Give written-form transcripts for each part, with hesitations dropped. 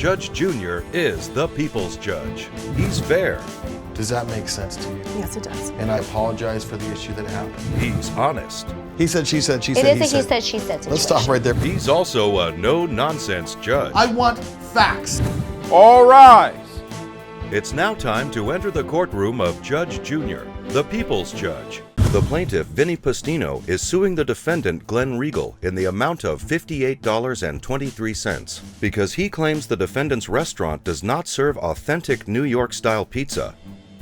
Judge Junior is the people's judge. He's fair. Does that make sense to you? Yes, it does. And I apologize for the issue that happened. He's honest. He said, she said, she said, It he is a said. he said, she said situation. Let's stop right there. He's also a no-nonsense judge. I want facts. All rise. It's now time to enter the courtroom of Judge Junior, the people's judge. The plaintiff, Vinny Pastino, is suing the defendant, Glenn Regal, in the amount of $58.23 because he claims the defendant's restaurant does not serve authentic New York-style pizza.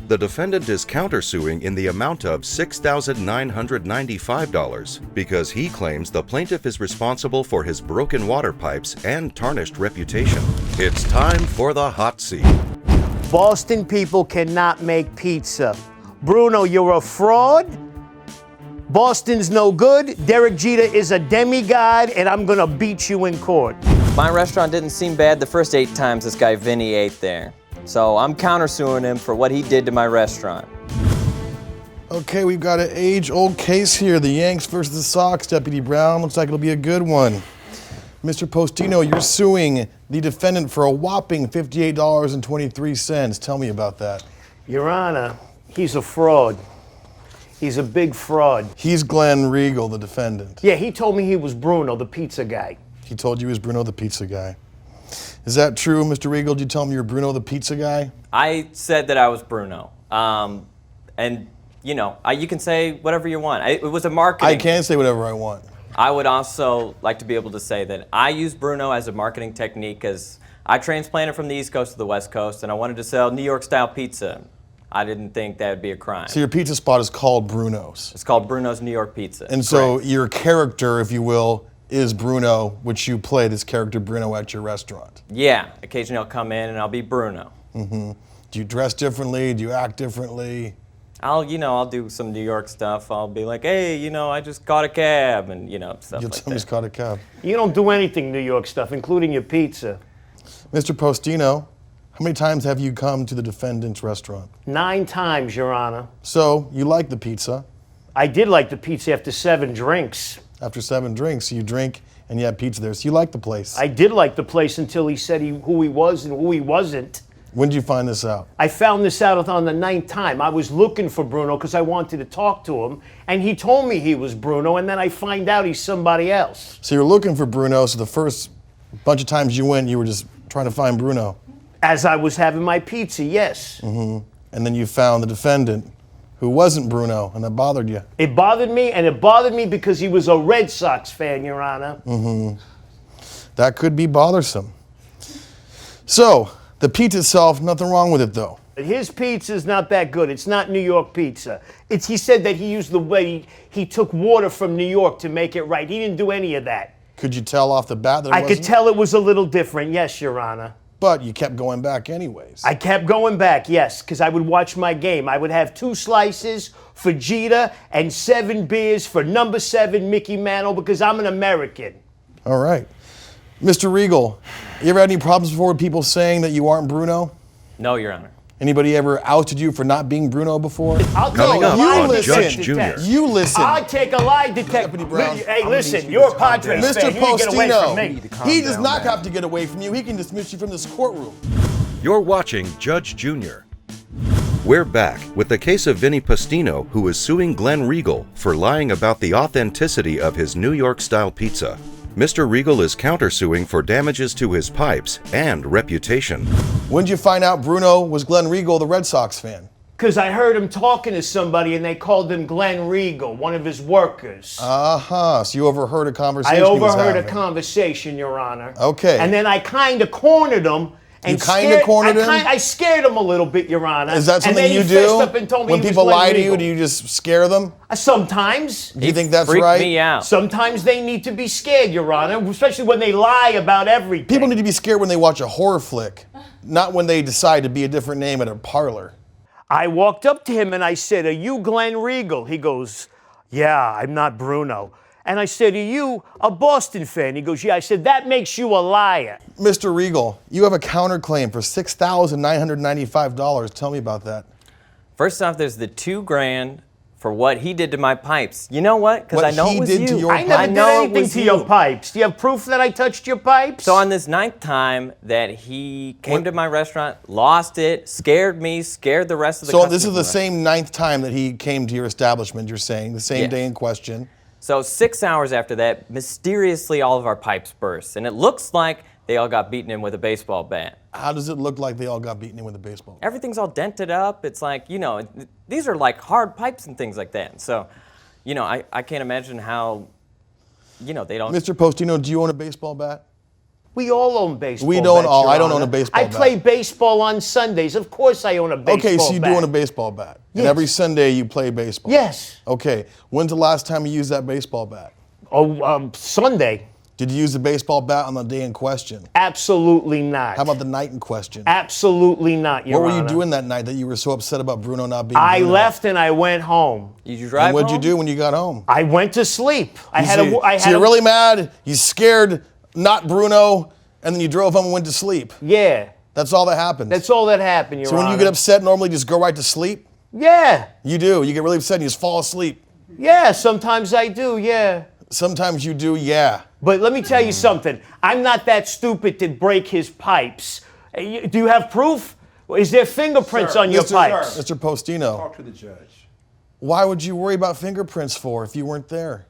The defendant is countersuing in the amount of $6,995 because he claims the plaintiff is responsible for his broken water pipes and tarnished reputation. It's time for the hot seat. Boston people cannot make pizza. Bruno, you're a fraud. Boston's no good. Derek Jeter is a demigod, and I'm gonna beat you in court. My restaurant didn't seem bad the first 8 times this guy Vinny ate there. So I'm countersuing him for what he did to my restaurant. Okay, we've got an age-old case here. The Yanks versus the Sox. Deputy Brown, looks like it'll be a good one. Mr. Postino, you're suing the defendant for a whopping $58.23. Tell me about that. Your Honor, he's a fraud. He's a big fraud. He's Glenn Regal, the defendant. Yeah, he told me he was Bruno, the pizza guy. He told you he was Bruno the pizza guy. Is that true, Mr. Regal? Did you tell him you were Bruno the pizza guy? I said that I was Bruno. And, you know, you can say whatever you want. It was a marketing. I can say whatever I want. I would also like to be able to say that I use Bruno as a marketing technique because I transplanted from the East Coast to the West Coast and I wanted to sell New York-style pizza. I didn't think that would be a crime. So your pizza spot is called Bruno's. It's called Bruno's New York Pizza. And so Correct. your character, if you will, is Bruno, which you play this character Bruno at your restaurant. Yeah, occasionally I'll come in and I'll be Bruno. Mm-hmm. Do you dress differently? Do you act differently? I'll do some New York stuff. I'll be like, hey, I just caught a cab and, stuff You'll like tell me that. he's caught a cab. You don't do anything New York stuff, including your pizza. Mr. Postino, how many times have you come to the defendant's restaurant? 9 times, Your Honor. So, you like the pizza. I did like the pizza after 7 drinks. After 7 drinks, you drink and you have pizza there, so you like the place. I did like the place until he said who he was and who he wasn't. When did you find this out? I found this out on the 9th time. I was looking for Bruno because I wanted to talk to him, and he told me he was Bruno, and then I find out he's somebody else. So you were looking for Bruno, so the first bunch of times you went, you were just trying to find Bruno. As I was having my pizza, yes. Mm-hmm. And then you found the defendant, who wasn't Bruno, and that bothered you. It bothered me, and it bothered me because he was a Red Sox fan, Your Honor. Mm-hmm. That could be bothersome. So, the pizza itself, nothing wrong with it though. His pizza's not that good. It's not New York pizza. He said that he used the way he took water from New York to make it right. He didn't do any of that. Could you tell off the bat that it I wasn't? could tell it was a little different, yes, Your Honor. But you kept going back anyways. I kept going back, yes, because I would watch my game. I would have 2 slices for Jeter and 7 beers for number 7, Mickey Mantle, because I'm an American. All right. Mr. Regal, you ever had any problems before with people saying that you aren't Bruno? No, Your Honor. Anybody ever ousted you for not being Bruno before? I'll Coming take up a lie on listen. Judge detector Junior. test. You listen. I'll take a lie detector. Deputy Brown, Hey, I'm listen, you're a Padres Mr. fan. You ain't get away from me. Postino, he does not have to get away from you. He can dismiss you from this courtroom. You're watching Judge Junior. We're back with the case of Vinny Pastino, who is suing Glenn Regal for lying about the authenticity of his New York-style pizza. Mr. Regal is countersuing for damages to his pipes and reputation. When did you find out Bruno was Glenn Regal, the Red Sox fan? Because I heard him talking to somebody and they called him Glenn Regal, one of his workers. Uh-huh. So you overheard a conversation I he was overheard a having. conversation, Your Honor. Okay. And then I kind of cornered him. And You kinda cornered him? I scared him a little bit, Your Honor. Is that And something then you he fessed do? up and told me When he was people Glenn lie to you, Regal. do you just scare them? Sometimes. Do you think that's Freaked right? me out. Sometimes they need to be scared, Your Honor, especially when they lie about everything. People need to be scared when they watch a horror flick, not when they decide to be a different name at a parlor. I walked up to him and I said, "Are you Glenn Regal?" He goes, "Yeah, I'm not Bruno." And I said, "Are you a Boston fan?" He goes, "Yeah." I said, "That makes you a liar." Mr. Regal, you have a counterclaim for $6,995. Tell me about that. First off, there's the $2,000 for what he did to my pipes. You know what? Because I know he it was did you. to your I never did know it anything was to your you. pipes. Do you have proof that I touched your pipes? So on this 9th time that he came to my restaurant, lost it, scared me, scared the rest of the So customers. this is the same 9th time that he came to your establishment, you're saying, the same Yes. day in question. So 6 hours after that, mysteriously all of our pipes burst. And it looks like they all got beaten in with a baseball bat. How does it look like they all got beaten in with a baseball bat? Everything's all dented up. It's like, these are like hard pipes and things like that. So, I can't imagine how, they don't. Mr. Postino, do you own a baseball bat? We all own baseball We don't bats, all. Your I don't Honor. own a baseball I bat. play baseball on Sundays. Of course I own a baseball bat. Okay, so you do own a baseball bat. Yes. And every Sunday you play baseball. Yes. Okay, when's the last time you used that baseball bat? Sunday. Did you use the baseball bat on the day in question? Absolutely not. How about the night in question? Absolutely not, Your What were Honor. you doing that night that you were so upset about Bruno not being I Bruno? left and I went home. Did you drive And what'd you home? do when you got home? I went to sleep. So you're really mad, you scared not Bruno, and then you drove home and went to sleep. Yeah. That's all that happens. That's all that happened, Your So when Honor. you get upset, normally just go right to sleep? Yeah. You do. You get really upset and you just fall asleep. Yeah, sometimes I do, yeah. Sometimes you do, yeah. But let me tell you something. I'm not that stupid to break his pipes. Do you have proof? Is there fingerprints on your pipes? Mr. Postino. Talk to the judge. Why would you worry about fingerprints for if you weren't there?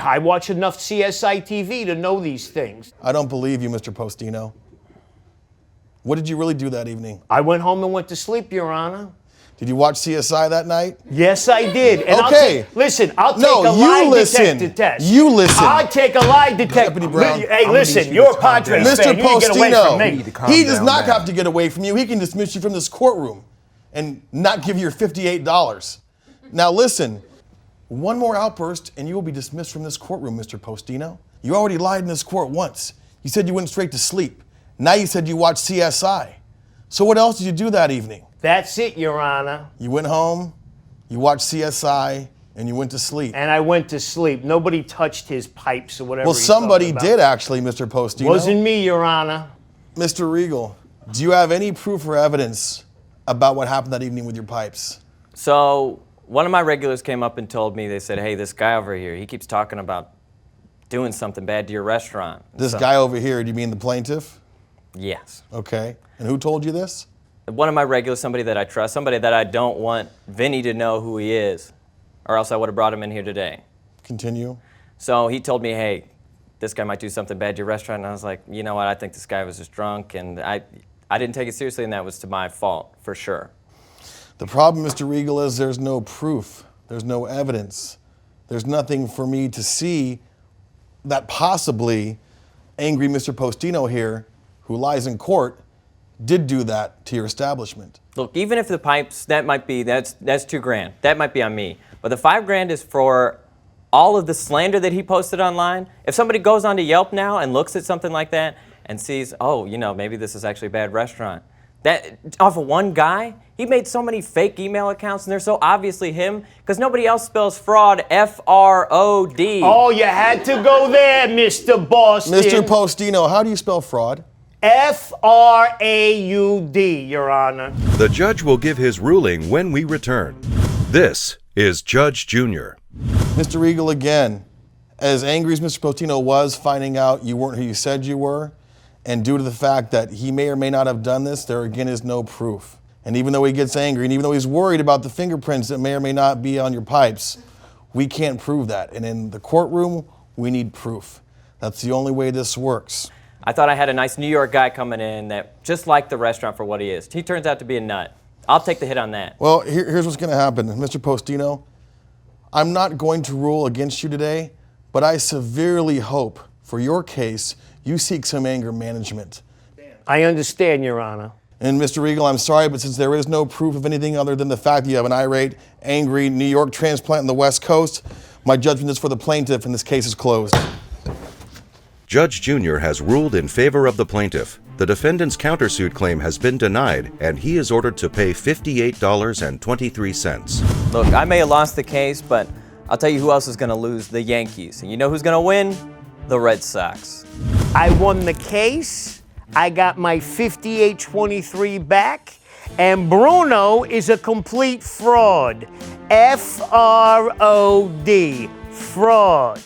I watch enough CSI TV to know these things. I don't believe you, Mr. Postino. What did you really do that evening? I went home and went to sleep, Your Honor. Did you watch CSI that night? Yes, I did. And Okay. I'll take No, a you lie listen. detector test. You listen. I'll take a lie detector. Deputy Brown, Hey, gonna listen, need you you're to a calm Padres down. fan. Mr. You can get away from Postino, me. need to calm he does down not now. have to get away from you. He can dismiss you from this courtroom and not give you your $58. Now listen, one more outburst and you will be dismissed from this courtroom, Mr. Postino. You already lied in this court once. You said you went straight to sleep. Now you said you watched CSI. So what else did you do that evening? That's it, Your Honor. You went home, you watched CSI, and you went to sleep. And I went to sleep. Nobody touched his pipes or whatever. Well, he's somebody talking about. did actually, Mr. Postino. Wasn't me, Your Honor. Mr. Regal, do you have any proof or evidence about what happened that evening with your pipes? So one of my regulars came up and told me, they said, hey, this guy over here, he keeps talking about doing something bad to your restaurant. This So- guy over here, do you mean the plaintiff? Yes. Okay. And who told you this? One of my regulars, somebody that I trust, somebody that I don't want Vinny to know who he is, or else I would have brought him in here today. Continue. So he told me, hey, this guy might do something bad to your restaurant. And I was like, you know what, I think this guy was just drunk, and I didn't take it seriously, and that was to my fault, for sure. The problem, Mr. Regal, is there's no proof. There's no evidence. There's nothing for me to see that possibly angry Mr. Postino here, who lies in court, did do that to your establishment. Look, even if the pipes, that's $2,000. That might be on me. But the $5,000 is for all of the slander that he posted online. If somebody goes onto Yelp now and looks at something like that and sees, oh, maybe this is actually a bad restaurant. That, off of one guy, he made so many fake email accounts, and they're so obviously him, because nobody else spells fraud F-R-O-D. Oh, you had to go there, Mr. Boston. Mr. Postino, how do you spell fraud? F-R-A-U-D, Your Honor. The judge will give his ruling when we return. This is Judge Junior. Mr. Regal, again, as angry as Mr. Postino was finding out you weren't who you said you were, and due to the fact that he may or may not have done this, there again is no proof. And even though he gets angry, and even though he's worried about the fingerprints that may or may not be on your pipes, we can't prove that. And in the courtroom, we need proof. That's the only way this works. I thought I had a nice New York guy coming in that just liked the restaurant for what he is. He turns out to be a nut. I'll take the hit on that. Well, here's what's going to happen. Mr. Postino, I'm not going to rule against you today, but I severely hope for your case you seek some anger management. I understand, Your Honor. And Mr. Regal, I'm sorry, but since there is no proof of anything other than the fact that you have an irate, angry New York transplant on the West Coast, my judgment is for the plaintiff and this case is closed. Judge Junior has ruled in favor of the plaintiff. The defendant's countersuit claim has been denied, and he is ordered to pay $58.23. Look, I may have lost the case, but I'll tell you who else is going to lose: the Yankees. And you know who's going to win? The Red Sox. I won the case. I got my 58-23 back. And Bruno is a complete fraud. F-R-O-D. Fraud.